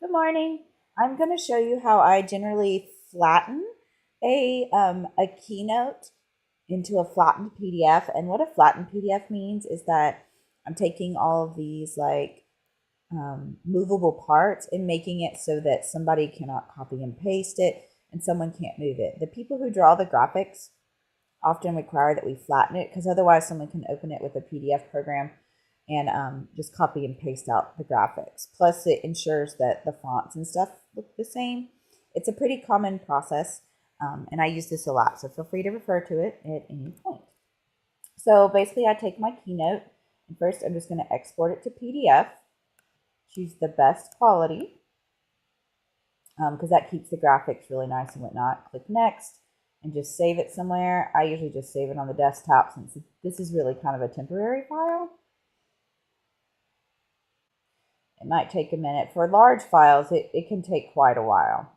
Good morning. I'm going to show you how I generally flatten a Keynote into a flattened PDF. And what a flattened PDF means is that I'm taking all of these movable parts and making it so that somebody cannot copy and paste it and someone can't move it. The people who draw the graphics often require that we flatten it because otherwise someone can open it with a PDF program and just copy and paste out the graphics. Plus, it ensures that the fonts and stuff look the same. It's a pretty common process, and I use this a lot, so feel free to refer to it at any point. So basically, I take my Keynote, and first I'm just going to export it to PDF, choose the best quality, because that keeps the graphics really nice and whatnot. Click Next, and just save it somewhere. I usually just save it on the desktop since this is really kind of a temporary file. It might take a minute. For large files, it can take quite a while.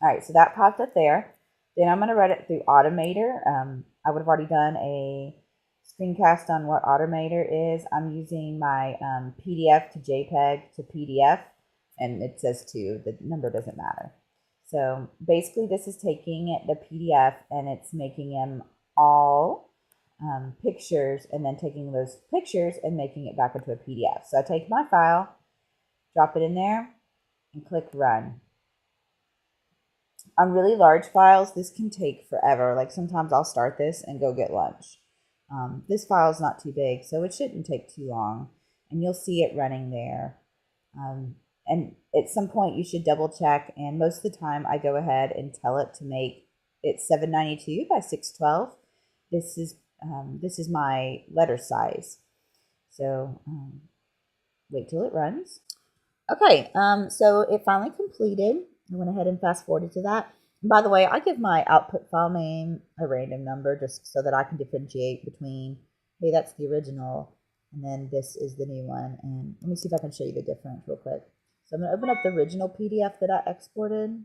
All right, so that popped up there. Then I'm going to run it through Automator. I would have already done a screencast on what Automator is. I'm using my PDF to JPEG to PDF, and it says 2. The number doesn't matter. So basically, this is taking the PDF and it's making them all pictures, and then taking those pictures and making it back into a PDF. So I take my file, drop it in there, and click Run. On really large files, this can take forever. Like sometimes I'll start this and go get lunch. This file is not too big, so it shouldn't take too long. And you'll see it running there. And at some point, you should double check. And most of the time, I go ahead and tell it to make it 792 by 612. This is my letter size. So wait till it runs. Okay, so it finally completed. I went ahead and fast forwarded to that. And by the way, I give my output file name a random number just so that I can differentiate between, hey, that's the original, and then this is the new one. And let me see if I can show you the difference real quick. So I'm going to open up the original PDF that I exported.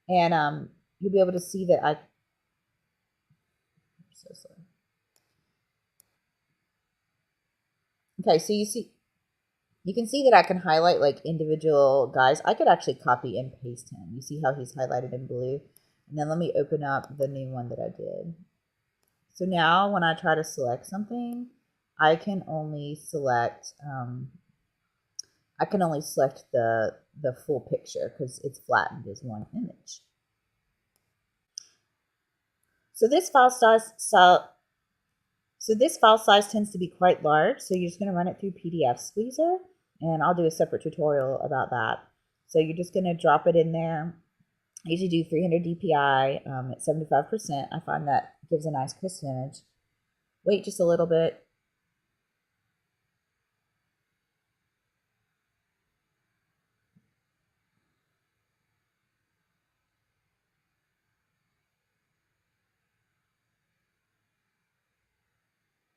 And you'll be able to see that I'm so sorry. Okay, so you can see that I can highlight like individual guys. I could actually copy and paste him. You see how he's highlighted in blue? And then let me open up the new one that I did. So now when I try to select something, I can only select the full picture because it's flattened as one image. So this file size tends to be quite large, so you're just going to run it through PDF Squeezer, and I'll do a separate tutorial about that. So you're just going to drop it in there. I usually do 300 DPI at 75%. I find that gives a nice crisp image. Wait just a little bit.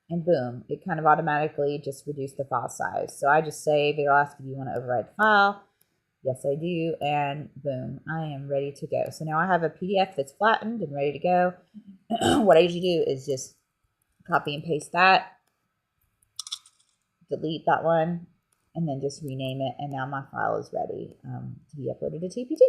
And boom, it kind of automatically just reduced the file size. So I just save. It'll ask if you want to overwrite the file. Yes, I do. And boom, I am ready to go. So now I have a PDF that's flattened and ready to go. What I usually do is just copy and paste that, delete that one, and then just rename it. And now my file is ready to be uploaded to TPT.